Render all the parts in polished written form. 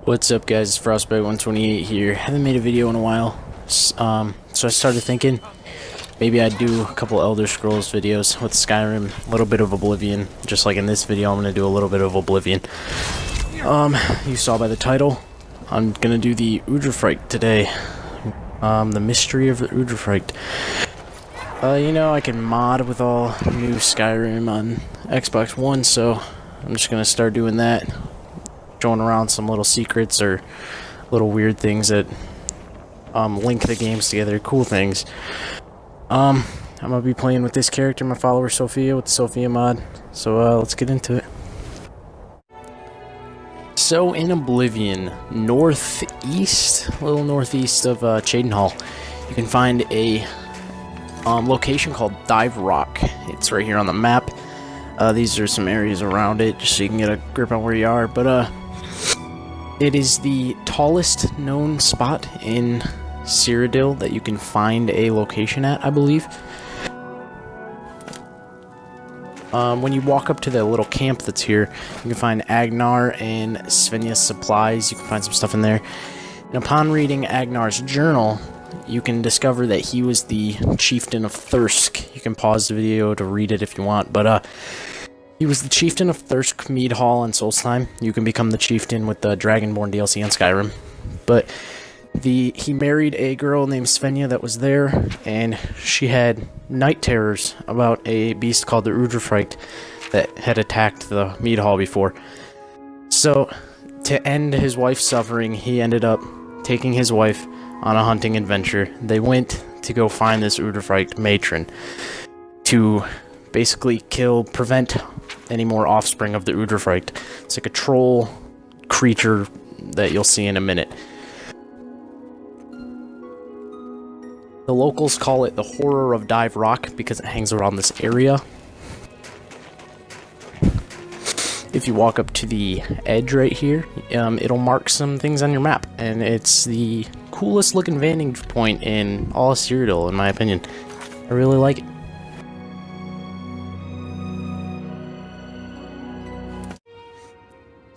What's up, guys? It's Frostbite 128 here. Haven't made a video in a while, so I started thinking maybe I'd do a couple Elder Scrolls videos with Skyrim, a little bit of Oblivion. Just like in this video, I'm gonna do a little bit of Oblivion. You saw by the title, I'm gonna do the Uderfrykte today. The mystery of the Uderfrykte. You know, I can mod with all new Skyrim on Xbox One, so I'm just gonna start doing that. Showing around some little secrets or little weird things that link the games together, cool things. I'm gonna be playing with this character, my follower Sophia, with the Sophia mod. So let's get into it. So in Oblivion, northeast, a little northeast of Cheydinhal, you can find a location called Dive Rock. It's right here on the map. These are some areas around it, just so you can get a grip on where you are. But it is the tallest known spot in Cyrodiil that you can find a location at, I believe. When you walk up to the little camp that's here, you can find Agnar and Svenja's supplies. You can find some stuff in there. And upon reading Agnar's journal, you can discover that he was the chieftain of Thirsk. You can pause the video to read it if you want, but he was the chieftain of Thirsk, Mead Hall, and Solstheim. You can become the chieftain with the Dragonborn DLC on Skyrim. But he married a girl named Svenja that was there, and she had night terrors about a beast called the Uderfrykte that had attacked the Mead Hall before. So, to end his wife's suffering, he ended up taking his wife on a hunting adventure. They went to go find this Uderfrykte matron to basically prevent any more offspring of the Uderfrykte. It's like a troll creature that you'll see in a minute. The locals call it the Horror of Dive Rock because it hangs around this area. If you walk up to the edge right here, it'll mark some things on your map, and it's the coolest looking vantage point in all of Cyrodiil, in my opinion. I really like it.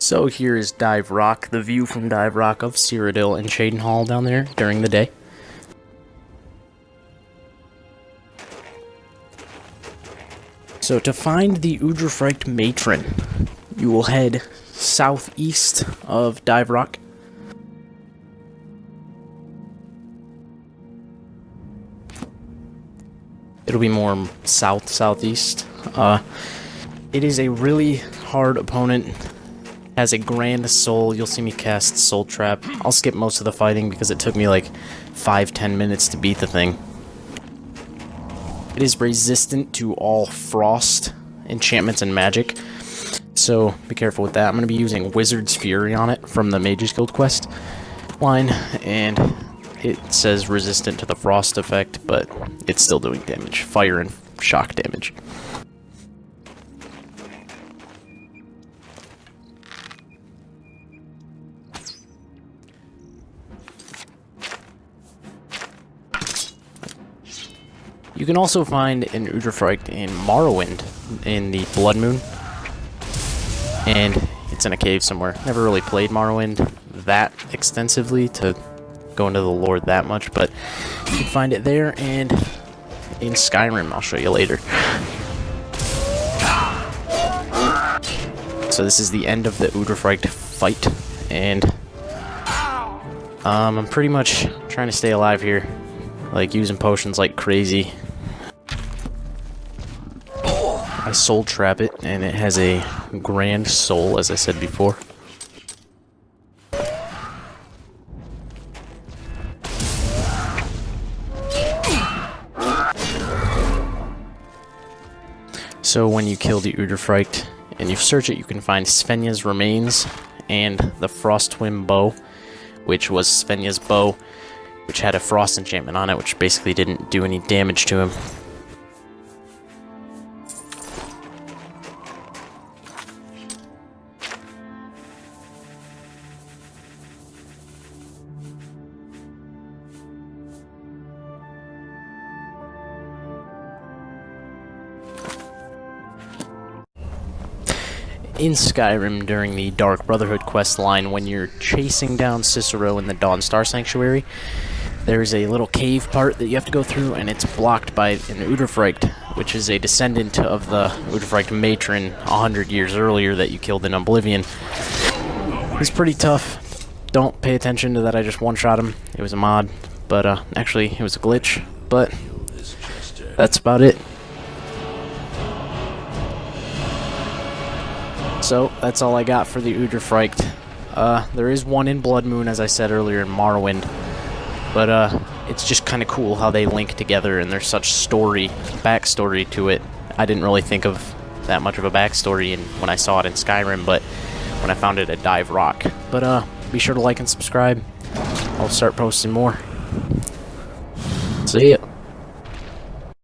So here is Dive Rock, the view from Dive Rock of Cyrodiil and Cheydinhal down there during the day. So to find the Uderfrykte matron, you will head southeast of Dive Rock. It'll be more southeast. It is a really hard opponent. Has a grand soul. You'll see me cast Soul Trap. I'll skip most of the fighting because it took me like 5-10 minutes to beat the thing. It is resistant to all frost enchantments and magic, so be careful with that. I'm going to be using Wizard's Fury on it from the Mage's Guild quest line, and it says resistant to the frost effect, but it's still doing damage. Fire and shock damage. You can also find an Uderfrykte in Morrowind, in the Blood Moon, and it's in a cave somewhere. Never really played Morrowind that extensively to go into the lore that much, but you can find it there and in Skyrim. I'll show you later. So this is the end of the Uderfrykte fight, and I'm pretty much trying to stay alive here, like using potions like crazy. I soul trap it, and it has a grand soul, as I said before. So when you kill the Uderfrykte and you search it, you can find Svenja's remains and the Frostwim bow, which was Svenja's bow, which had a frost enchantment on it, which basically didn't do any damage to him. in Skyrim during the Dark Brotherhood quest line when you're chasing down Cicero in the Dawnstar Sanctuary. There's a little cave part that you have to go through, and it's blocked by an Uderfrykte, which is a descendant of the Uderfrykte matron 100 years earlier that you killed in Oblivion. He's pretty tough. Don't pay attention to that, I just one-shot him. It was a mod, but actually it was a glitch, but that's about it. So, that's all I got for the Uderfrykte. There is one in Blood Moon, as I said earlier, in Morrowind. But, it's just kind of cool how they link together, and there's such backstory to it. I didn't really think of that much of a backstory when I saw it in Skyrim, but when I found it at Dive Rock. But, be sure to like and subscribe. I'll start posting more. See ya.